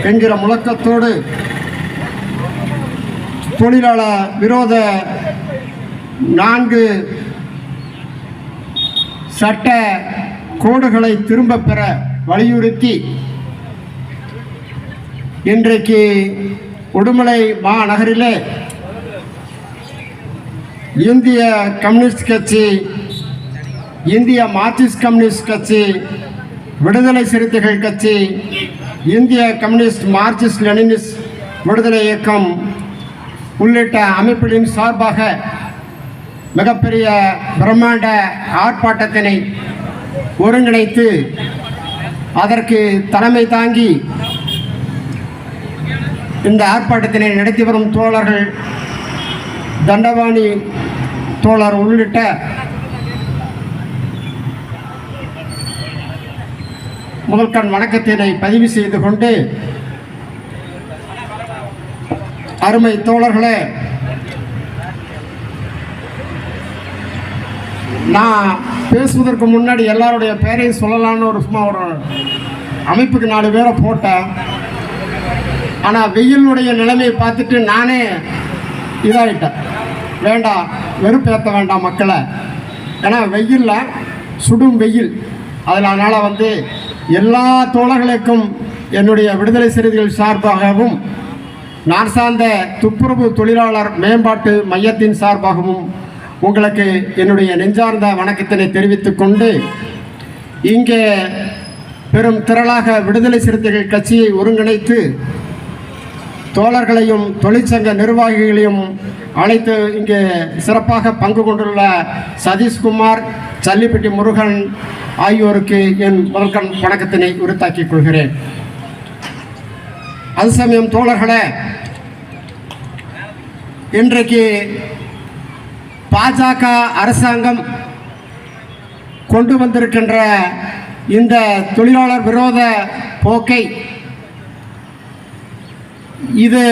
என்கிற முழக்கத்தோடு தொழிலாளர் விரோத 4 சட்ட கோடுகளை திரும்ப பெற வலியுறுத்தி இன்றைக்கு உடுமலை மாநகரிலே இந்திய கம்யூனிஸ்ட் கட்சி, இந்திய மார்க்சிஸ்ட் கம்யூனிஸ்ட் கட்சி, விடுதலை சிறுத்தைகள் கட்சி, இந்திய கம்யூனிஸ்ட் மார்க்சிஸ்ட் லெனினிஸ்ட் விடுதலை இயக்கம் உள்ளிட்ட அமைப்புகளின் சார்பாக மிகப்பெரிய பிரம்மாண்ட ஆர்ப்பாட்டத்தினை ஒருங்கிணைத்து அதற்கு தலைமை தாங்கி இந்த ஆர்ப்பாட்டத்தினை நடத்தி வரும் தோழர்கள் தண்டபாணி தோழர் உள்ளிட்ட முதல்கண் வணக்கத்தினை பதிவு செய்து கொண்டு, அருமை தோழர்களே, நான் பேசுவதற்கு முன்னாடி எல்லாருடைய பேரையும் சொல்லலான்னு சும்மா ஒரு அமைப்புக்கு 4 பேரை போட்டேன். ஆனால் வெயிலுடைய நிலைமையை பார்த்துட்டு நானே இதாகிட்டேன். வேண்டாம், வெறுப்பேற்ற வேண்டாம் மக்களை. ஏன்னா வெயிலில் சுடும் வெயில். அதனால் எல்லா தோழர்களுக்கும் என்னுடைய விடுதலை சிறுத்தைகள் சார்பாகவும் நான் சார்ந்த துப்புரவு தொழிலாளர் மேம்பாட்டு மையத்தின் சார்பாகவும் உங்களுக்கு என்னுடைய நெஞ்சார்ந்த வணக்கத்தினை தெரிவித்துக் கொண்டு, இங்கே பெரும் திரளாக விடுதலை சிறுத்தைகள் கட்சியை ஒருங்கிணைத்து தோழர்களையும் தொழிற்சங்க நிர்வாகிகளையும் அழைத்து இங்கே சிறப்பாக பங்கு கொண்டுள்ள சதீஷ்குமார், சல்லிப்பட்டி முருகன் ஆகியோருக்கு என் முதல்கண் வணக்கத்தினை உரித்தாக்கிக் கொள்கிறேன். அது சமயம் தோழர்களே, இன்றைக்கு பாஜக அரசாங்கம் கொண்டு வந்திருக்கின்ற இந்த தொழிலாளர் விரோத போக்கை, இது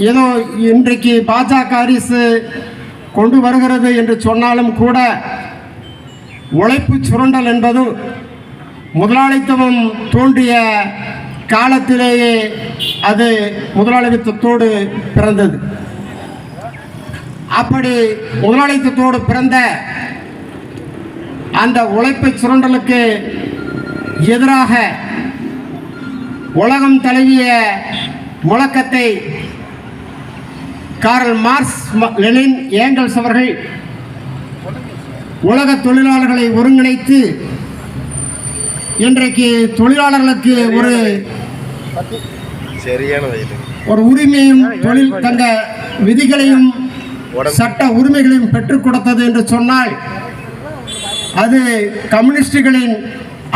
ஏதோ இன்றைக்கு பாஜக அரசு கொண்டு வருகிறது என்று சொன்னாலும் கூட, உழைப்பு சுரண்டல் என்பதும் முதலாளித்துவம் தோன்றிய காலத்திலேயே அது முதலாளித்துவத்தோடு பிறந்தது. அப்படி முதலாளித்துவத்தோடு பிறந்த அந்த உழைப்பு சுரண்டலுக்கு எதிராக உலகம் தழுவிய முழக்கத்தை கார்ல் மார்க்ஸ், லெனின், ஏங்கல்ஸ் அவர்கள் உலக தொழிலாளர்களை ஒருங்கிணைத்து இன்றைக்கு தொழிலாளர்களுக்கு ஒரு உரிமையும் தொழில் தங்க விதிகளையும் சட்ட உரிமைகளையும் பெற்றுக் கொடுத்தது என்று சொன்னால் அது கம்யூனிஸ்டுகளின்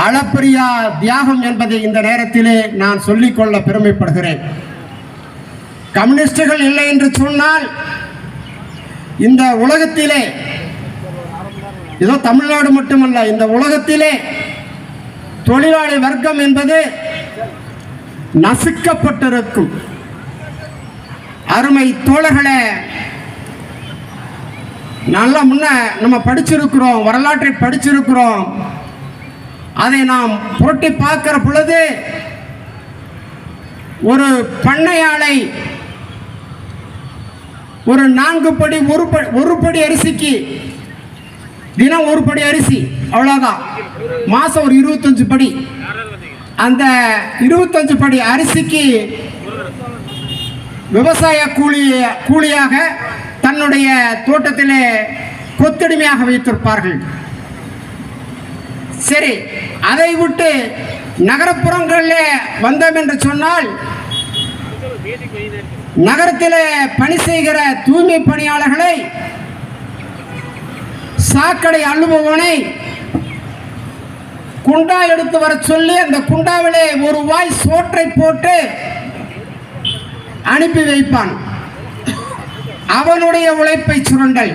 அளப்பரியா தியாகம் என்பதை இந்த நேரத்திலே நான் சொல்லிக்கொள்ள பெருமைப்படுகிறேன். கம்யூனிஸ்டுகள் இல்லை என்று சொன்னால் இந்த உலகத்திலே, ஏதோ தமிழ்நாடு மட்டுமல்ல, இந்த உலகத்திலே தொழிலாளி வர்க்கம் என்பது நசுக்கப்பட்டிருக்கும். அருமை தோழர்களே, நல்லா நம்ம படிச்சிருக்கிறோம், வரலாற்றை படிச்சிருக்கிறோம். அதை நாம் புரட்டி பார்க்கிற பொழுது ஒரு பண்ணையாளை ஒரு 4 படி ஒரு படி அரிசிக்கு தினம் 1 படி அரிசி, அவ்வளோதான். மாதம் ஒரு 25 படி. அந்த 25 படி அரிசிக்கு விவசாய கூலியாக தன்னுடைய தோட்டத்திலே கொத்தடிமையாக வைத்திருப்பார்கள். சரி, அதை விட்டு நகரப்புறங்களிலே வந்தோம் என்று சொன்னால், நகரத்திலே பணி செய்கிற தூய்மை பணியாளர்களை, சாக்கடை அள்ளுபவனை குண்டா எடுத்து வர சொல்லி அந்த குண்டாவிலே ஒரு வாய் சோற்றை போட்டு அனுப்பி வைப்பான். அவனுடைய உழைப்பை சுரண்டல்.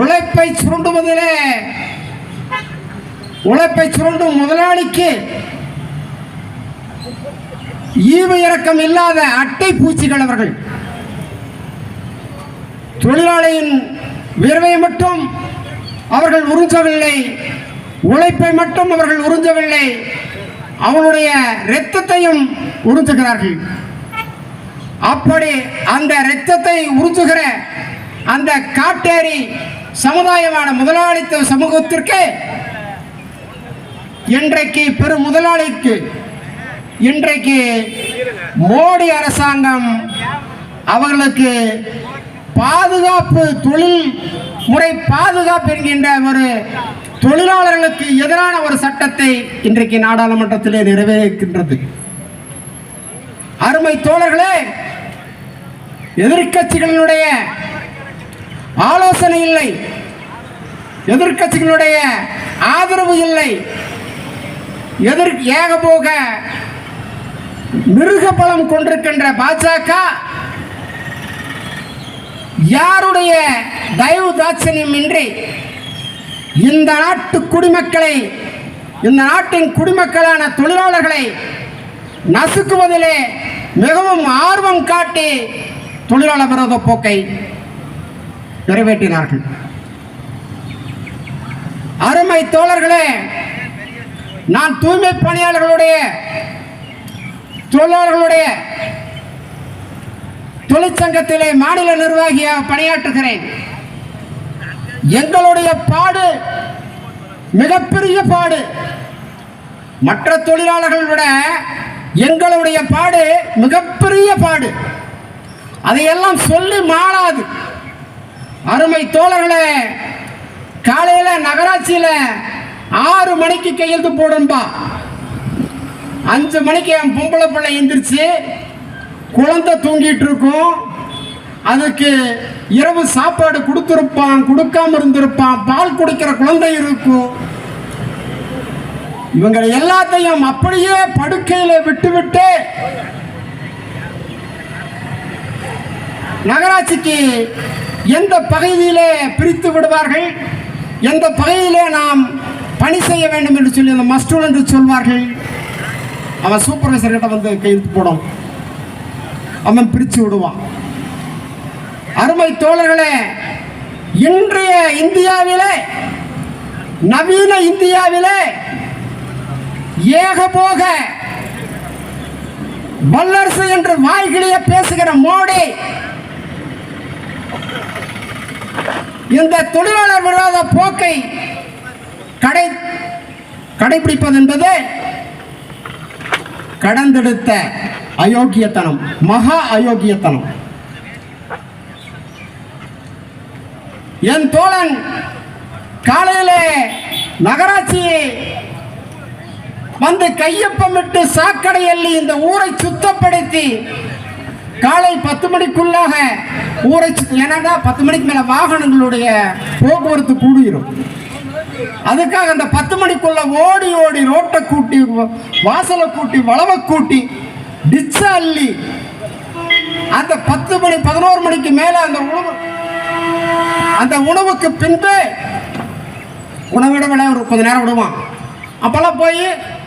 உழைப்பை சுரண்டுவதிலே உழைப்பை சுரண்டும் முதலாளிக்கு ஈவு இரக்கம் இல்லாத அட்டை பூச்சிகள் அவர்கள். தொழிலாளியின் வியர்வை மட்டும் அவர்கள் உறிஞ்சவில்லை, உழைப்பை மட்டும் அவர்கள் உறிஞ்சவில்லை, அவனுடைய இரத்தத்தையும் உறிஞ்சுகிறார்கள். அப்படி அந்த இரத்தத்தை உறிஞ்சுகிற அந்த காட்டேரி சமுதாயமான முதலாளித்துவ சமூகத்திற்கு இன்றைக்கு பெரும் முதலாளிக்கு இன்றைக்கு மோடி அரசாங்கம் அவர்களுக்கு பாதுகாப்பு, தொழில் முறை பாதுகாப்பு என்கின்ற ஒரு தொழிலாளர்களுக்கு எதிரான ஒரு சட்டத்தை இன்றைக்கு நாடாளுமன்றத்திலே நிறைவேறுகின்றது. அருமை தோழர்களே, எதிர்க்கட்சிகளுடைய ஆலோசனை இல்லை, எதிர்க்கட்சிகளுடைய ஆதரவு இல்லை, ஏகபோக மிருக பலம் கொண்டிருக்கின்ற பாஜக யாருடைய தயவு தாட்சணியம் இன்றி இந்த நாட்டு குடிமக்களை, இந்த நாட்டின் குடிமக்களான தொழிலாளர்களை நசுக்குவதிலே மிகவும் ஆர்வம் காட்டி தொழிலாளர் விரோத போக்கை நிறைவேற்றினார்கள். அருமை தோழர்களே, நான் தூய்மை பணியாளர்களுடைய தொழிலாளர்களுடைய தொழிற்சங்கத்திலே மாநில நிர்வாகியாக பணியாற்றுகிறேன். எங்களுடைய பாடு மிகப்பெரிய பாடு. மற்ற தொழிலாளர்கள் விட எங்களுடைய பாடு மிகப்பெரிய பாடு. அதையெல்லாம் சொல்லி மாறாது. அருமை தோழர்களே, காலையில நகராட்சியில 6 மணிக்கு கையெழுத்து போடும்பா, 5 மணிக்கு என் பொம்பளை பிள்ளை எந்திரிச்சு குழந்தை தூங்கிட்டு இருக்கும், அதுக்கு இரவு சாப்பாடு கொடுத்திருப்பான், கொடுக்காம இருந்திருப்பான், பால் குடிக்கிற குழந்தை இருக்கும். இவங்க எல்லாத்தையும் அப்படியே படுக்கையில விட்டுவிட்டு நகராட்சிக்கு எந்த பகுதியிலே பிரித்து விடுவார்கள், எந்த பகுதியிலே நாம் பணி செய்ய வேண்டும் என்று சொல்லி அந்த மஸ்டூல் என்று சொல்வார்கள். அவன் சூப்பர்வைசர் கிட்ட வந்து கையெழுத்து போடும், அவன் பிரித்து விடுவான். அருமை தோழர்களே, இன்றைய இந்தியாவிலே, நவீன இந்தியாவிலே ஏகபோக வல்லரசு என்று வாய்களிலே பேசுகிற மோடி இந்த தொழிலாளர் விரோத போக்கை கடைபிடிப்பது என்பது கடந்தெடுத்த அயோக்கியத்தனம், மகா அயோக்கியத்தனம். என் தோழன் காலையிலே நகராட்சியை வந்து கையொப்பமிட்டு சாக்கடை அள்ளி இந்த ஊரை சுத்தப்படுத்தி காலை 10 மணிக்குள்ளாக ஊரை, ஏன்னா 10 மணிக்கு மேல வாகனங்களுடைய போக்குவரத்து கூடிரும். அதுக்காக அந்த 10 மணிக்குள்ள ஓடி ஓடி ரோட்டை கூட்டி, வாசலை கூட்டி, வளவை கூட்டி, டிச்ச அள்ளி அந்த 10 மணி 11 மணிக்கு மேல அந்த உணவுக்கு பின்பு உணவிட விட ஒரு கொஞ்ச நேரம் விடுவான். அப்பெல்லாம் போய்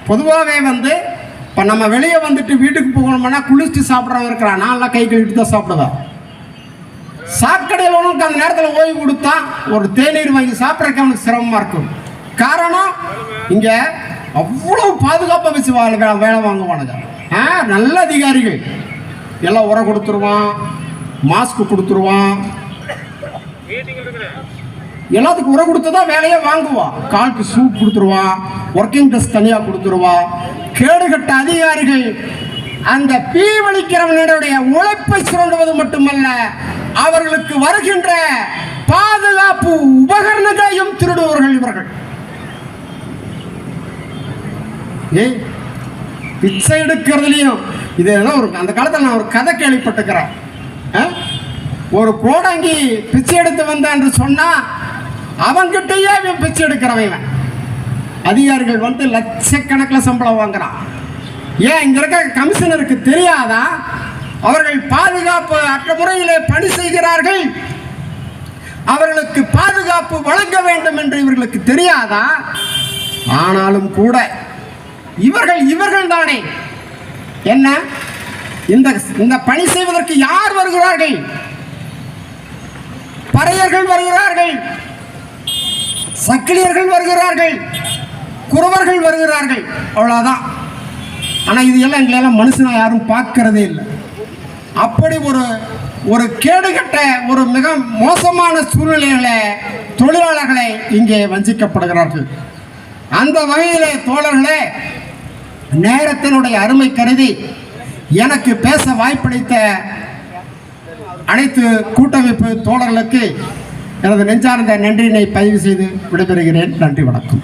பொதுவாகவே வந்து இப்போ நம்ம வெளியே வந்துட்டு வீட்டுக்கு போகணும்னா குளிச்சுட்டு சாப்பிட்றவங்க இருக்கிறான். நான்லாம் கை கழுவிட்டு தான் சாப்பிடுவேன். சாக்கடையில் உனக்கு அந்த நேரத்தில் ஓய்வு கொடுத்தா ஒரு தேநீர் வாங்கி சாப்பிட்றதுக்கு அவனுக்கு சிரமமாக இருக்கும். காரணம், இங்கே அவ்வளோ பாதுகாப்பாக வச்சு வேலை வாங்குவானுங்க. நல்ல அதிகாரிகள் எல்லாம் உரம் கொடுத்துருவான், மாஸ்க் கொடுத்துருவான், எல்லாத்துக்கும் உரம் கொடுத்து தான் வேலையே வாங்குவான். காலுக்கு சூப் கொடுத்துருவான், ஒர்க்கிங் ட்ரெஸ் தனியாக கொடுத்துருவான். கேடுகட்ட அதிகாரிகள் அந்த பீவளிக்கிறவனுடைய உழைப்பை சுரண்டுவது மட்டுமல்ல, அவர்களுக்கு வருகின்ற பாதுகாப்பு உபகரணங்களையும் திருடுவார்கள் இவர்கள். பிச்சை எடுக்கிறதுலையும் இதெல்லாம் ஒரு, அந்த காலத்தில் நான் ஒரு கதை கேள்விப்பட்டுக்கிறேன். ஒரு கோடங்கி பிச்சை எடுத்து வந்தான் என்று சொன்னா அவன்கிட்டயே இவன் பிச்சை எடுக்கிறவன். அதிகாரிகள் வந்து லட்சக்கணக்கில் சம்பளம் வாங்குறான். ஏன் இங்க இருக்க கமிஷனருக்கு தெரியாதா? அவர்கள் பாதுகாப்பு அற்ற முறையிலே பணி செய்கிறார்கள், அவர்களுக்கு பாதுகாப்பு வழங்க வேண்டும் என்று இவர்களுக்கு தெரியாதா? ஆனாலும் கூட இவர்கள் தானே என்ன இந்த பணி செய்வதற்கு யார் வருகிறார்கள்? பறையர்கள் வருகிறார்கள், சக்கிலியர்கள் வருகிறார்கள், குறவர்கள் வருகிறார்கள். அவ்வளவுதான். ஆனால் இது எல்லாம் எங்களெல்லாம் மனுஷனாக யாரும் பார்க்கறதே இல்லை. அப்படி ஒரு கேடுகட்ட ஒரு மிக மோசமான சூழ்நிலைகளை தொழிலாளர்களை இங்கே வஞ்சிக்கப்படுகிறார்கள். அந்த வகையிலே தோழர்களே, நேரத்தினுடைய அருமை கருதி எனக்கு பேச வாய்ப்பளித்த அனைத்து கூட்டமைப்பு தோழர்களுக்கு எனது நெஞ்சார்ந்த நன்றியினை பதிவு செய்து விடைபெறுகிறேன். நன்றி, வணக்கம்.